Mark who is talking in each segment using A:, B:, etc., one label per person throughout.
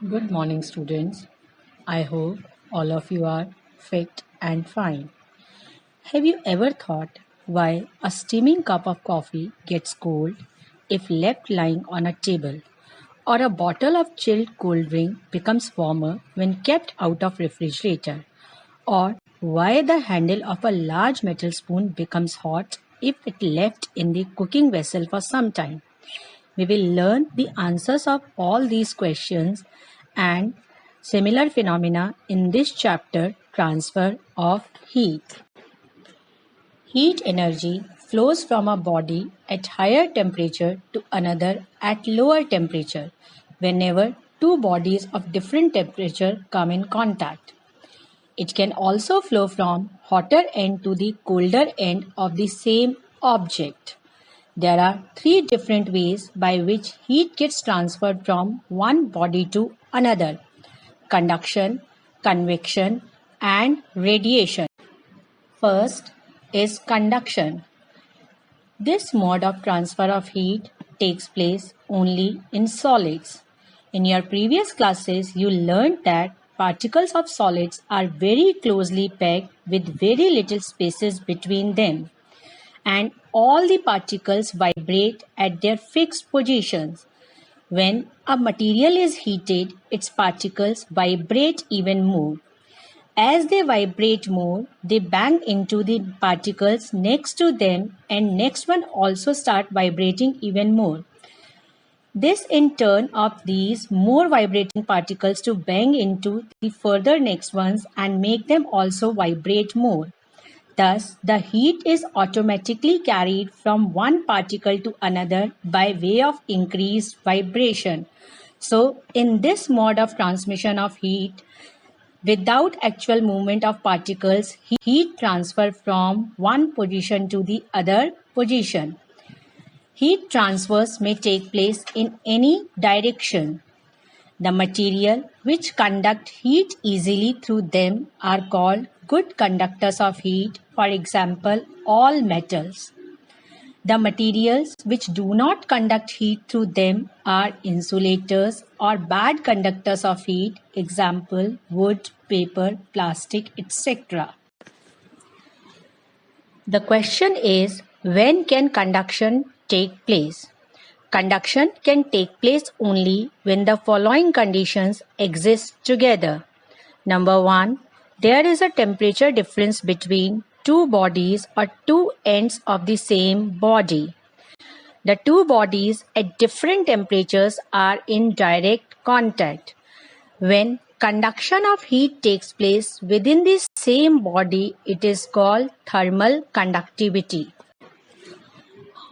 A: Good morning, students. I hope all of you are fit and fine. Have you ever thought why a steaming cup of coffee gets cold if left lying on a table, or a bottle of chilled cold drink becomes warmer when kept out of refrigerator, or why the handle of a large metal spoon becomes hot if it left in the cooking vessel for some time? We will learn the answers of all these questions and similar phenomena in this chapter, Transfer of Heat. Heat energy flows from a body at higher temperature to another at lower temperature whenever two bodies of different temperature come in contact. It can also flow from hotter end to the colder end of the same object. There are three different ways by which heat gets transferred from one body to another: conduction, convection, and radiation. First is conduction. This mode of transfer of heat takes place only in solids. In your previous classes, you learned that particles of solids are very closely packed with very little spaces between them, and all the particles vibrate at their fixed positions. When a material is heated, its particles vibrate even more. As they vibrate more, they bang into the particles next to them, and next one also start vibrating even more. This in turn of these more vibrating particles to bang into the further next ones and make them also vibrate more. Thus, the heat is automatically carried from one particle to another by way of increased vibration. So, in this mode of transmission of heat, without actual movement of particles, heat transfer from one position to the other position. Heat transfers may take place in any direction. The material which conduct heat easily through them are called good conductors of heat, for example, all metals. The materials which do not conduct heat through them are insulators or bad conductors of heat, example, wood, paper, plastic, etc. The question is, when can conduction take place? Conduction can take place only when the following conditions exist together. Number 1, there is a temperature difference between two bodies or two ends of the same body. The two bodies at different temperatures are in direct contact. When conduction of heat takes place within the same body, it is called thermal conductivity.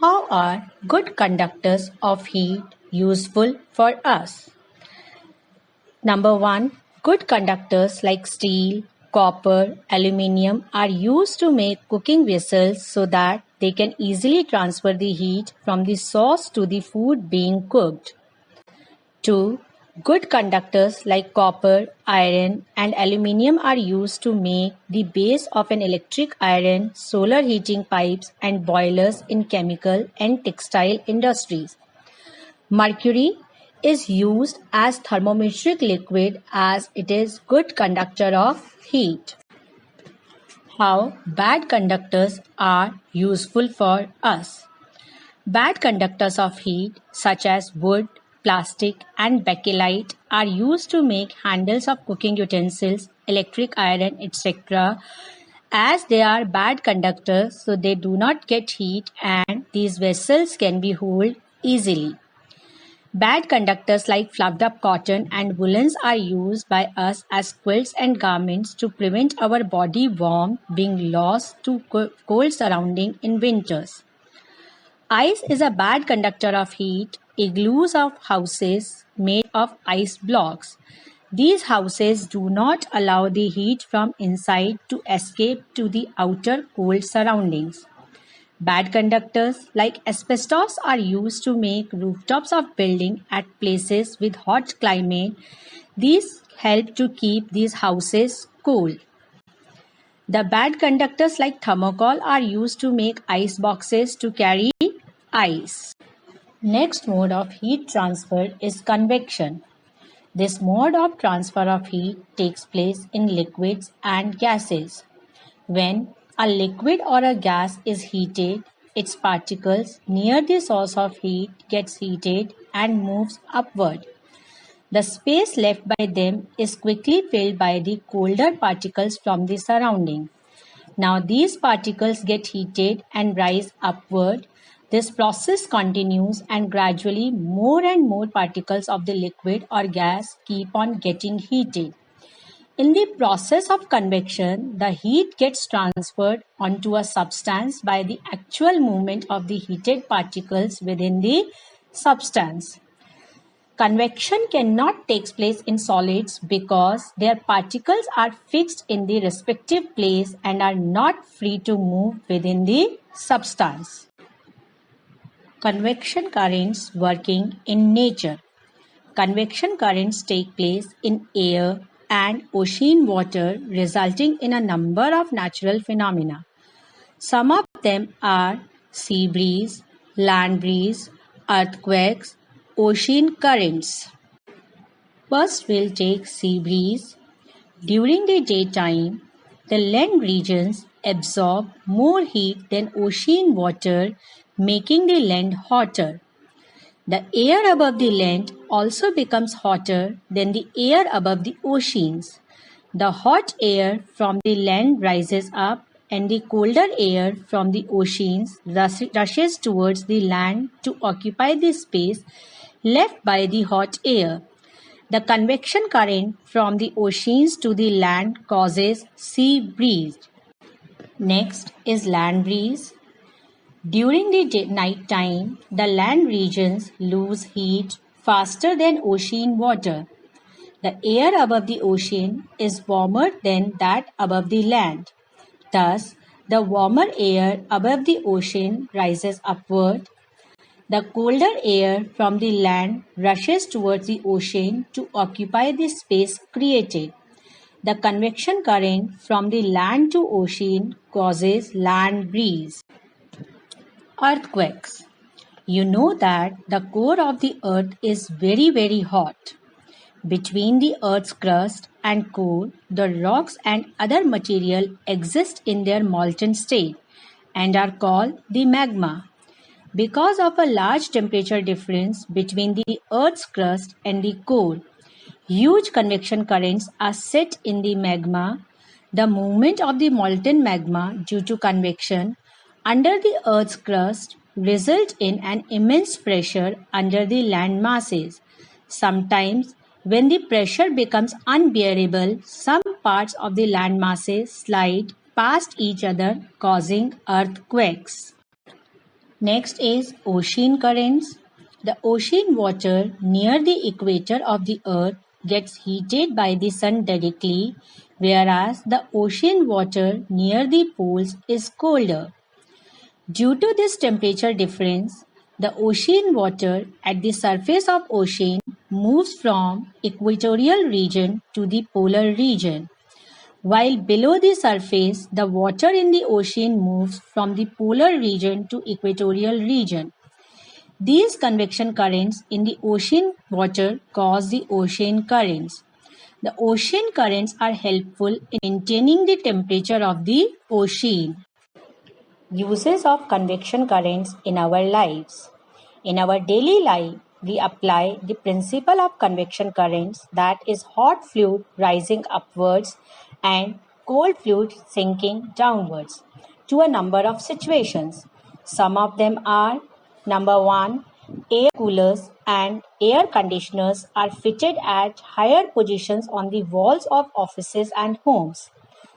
A: How are good conductors of heat useful for us? Number 1, good conductors like steel, copper, aluminium are used to make cooking vessels so that they can easily transfer the heat from the source to the food being cooked. 2. Good conductors like copper, iron, and aluminium are used to make the base of an electric iron, solar heating pipes, and boilers in chemical and textile industries. Mercury is used as thermometric liquid as it is good conductor of heat. How bad conductors are useful for us. Bad conductors of heat such as wood, plastic, and bakelite are used to make handles of cooking utensils, electric iron, etc. As they are bad conductors, so they do not get heat and these vessels can be holed easily. Bad conductors like fluffed up cotton and woolens are used by us as quilts and garments to prevent our body warmth being lost to cold surrounding in winters. Ice is a bad conductor of heat. Igloos of houses made of ice blocks. These houses do not allow the heat from inside to escape to the outer cold surroundings. Bad conductors like asbestos are used to make rooftops of buildings at places with hot climate. These help to keep these houses cool. The bad conductors like thermocol are used to make ice boxes to carry ice. Next mode of heat transfer is convection. This mode of transfer of heat takes place in liquids and gases. When a liquid or a gas is heated, its particles near the source of heat gets heated and moves upward. The space left by them is quickly filled by the colder particles from the surrounding. Now these particles get heated and rise upward. This process continues and gradually more and more particles of the liquid or gas keep on getting heated. In the process of convection, the heat gets transferred onto a substance by the actual movement of the heated particles within the substance. Convection cannot take place in solids because their particles are fixed in the respective place and are not free to move within the substance. Convection currents working in nature. Convection currents take place in air and ocean water, resulting in a number of natural phenomena. Some of them are sea breeze, land breeze, earthquakes, ocean currents. First, we'll take sea breeze. During the daytime, the land regions absorb more heat than ocean water, making the land hotter. The air above the land also becomes hotter than the air above the oceans. The hot air from the land rises up and the colder air from the oceans rushes towards the land to occupy the space left by the hot air. The convection current from the oceans to the land causes sea breeze. Next is land breeze. During the night time, the land regions lose heat faster than ocean water. The air above the ocean is warmer than that above the land. Thus, the warmer air above the ocean rises upward. The colder air from the land rushes towards the ocean to occupy the space created. The convection current from the land to ocean causes land breeze. Earthquakes. You know that the core of the earth is very, very hot. Between the earth's crust and core, the rocks and other material exist in their molten state and are called the magma. Because of a large temperature difference between the earth's crust and the core, huge convection currents are set in the magma. The movement of the molten magma due to convection under the earth's crust result in an immense pressure under the land masses. Sometimes, when the pressure becomes unbearable, some parts of the land masses slide past each other, causing earthquakes. Next is ocean currents. The ocean water near the equator of the earth gets heated by the sun directly, whereas the ocean water near the poles is colder. Due to this temperature difference, the ocean water at the surface of ocean moves from equatorial region to the polar region, while below the surface, the water in the ocean moves from the polar region to equatorial region. These convection currents in the ocean water cause the ocean currents. The ocean currents are helpful in maintaining the temperature of the ocean. Uses of convection currents in our lives. In our daily life, we apply the principle of convection currents, that is hot fluid rising upwards and cold fluid sinking downwards, to a number of situations. Some of them are: number 1, air coolers and air conditioners are fitted at higher positions on the walls of offices and homes,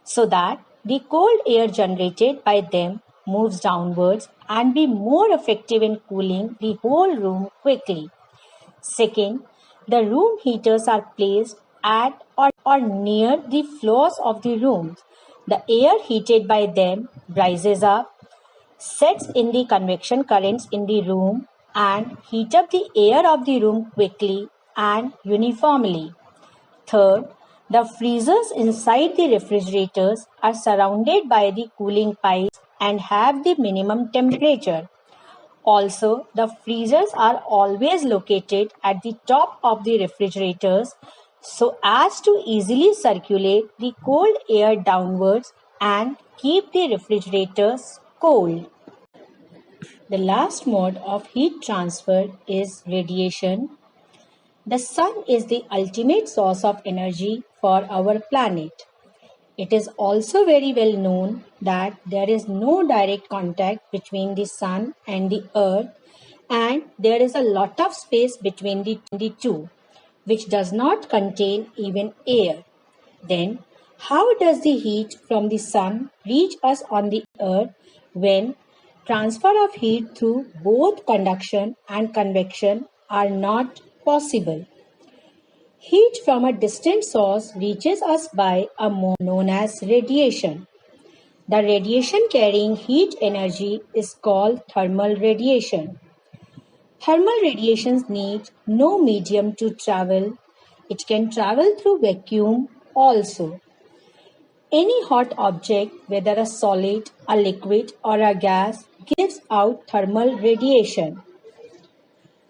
A: so that the cold air generated by them moves downwards and be more effective in cooling the whole room quickly. Second, the room heaters are placed at or near the floors of the rooms. The air heated by them rises up, sets in the convection currents in the room, and heat up the air of the room quickly and uniformly. Third, the freezers inside the refrigerators are surrounded by the cooling pipes and have the minimum temperature. Also, the freezers are always located at the top of the refrigerators so as to easily circulate the cold air downwards and keep the refrigerators cold. The last mode of heat transfer is radiation. The sun is the ultimate source of energy for our planet. It is also very well known that there is no direct contact between the sun and the earth, and there is a lot of space between the two, which does not contain even air. Then, how does the heat from the sun reach us on the earth when transfer of heat through both conduction and convection are not possible? Heat from a distant source reaches us by a mode known as radiation. The radiation carrying heat energy is called thermal radiation. Thermal radiations need no medium to travel. It can travel through vacuum also. Any hot object, whether a solid, a liquid, or a gas, gives out thermal radiation.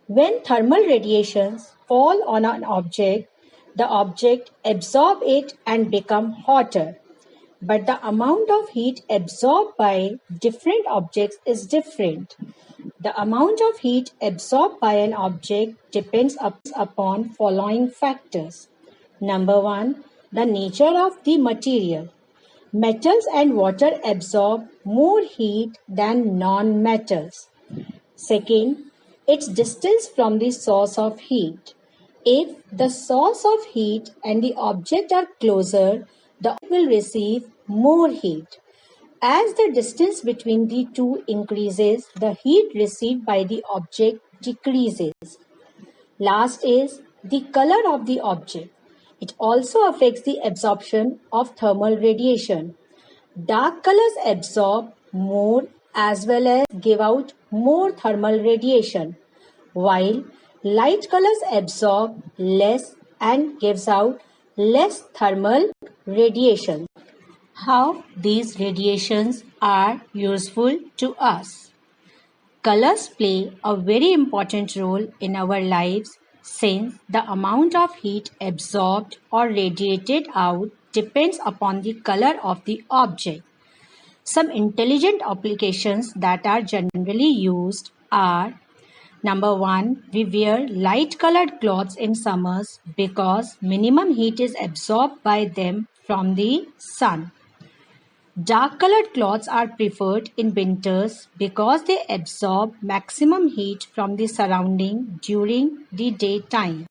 A: When thermal radiations fall on an object, the object absorbs it and becomes hotter. But the amount of heat absorbed by different objects is different. The amount of heat absorbed by an object depends upon following factors. Number one, the nature of the material. Metals and water absorb more heat than non-metals. Second, its distance from the source of heat. If the source of heat and the object are closer, the object will receive more heat. As the distance between the two increases, the heat received by the object decreases. Last is the color of the object. It also affects the absorption of thermal radiation. Dark colors absorb more as well as give out more thermal radiation, while light colors absorb less and gives out less thermal radiation. How these radiations are useful to us. Colors play a very important role in our lives since the amount of heat absorbed or radiated out depends upon the color of the object. Some intelligent applications that are generally used are: number one, we wear light colored clothes in summers because minimum heat is absorbed by them from the sun. Dark colored clothes are preferred in winters because they absorb maximum heat from the surrounding during the daytime.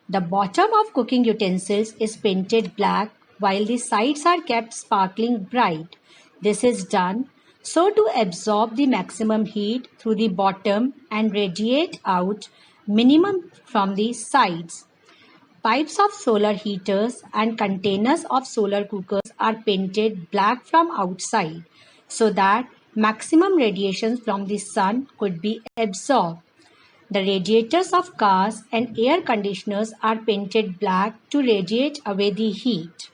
A: The bottom of cooking utensils is painted black while the sides are kept sparkling bright. This is done so to absorb the maximum heat through the bottom and radiate out minimum from the sides. Pipes of solar heaters and containers of solar cookers are painted black from outside so that maximum radiation from the sun could be absorbed. The radiators of cars and air conditioners are painted black to radiate away the heat.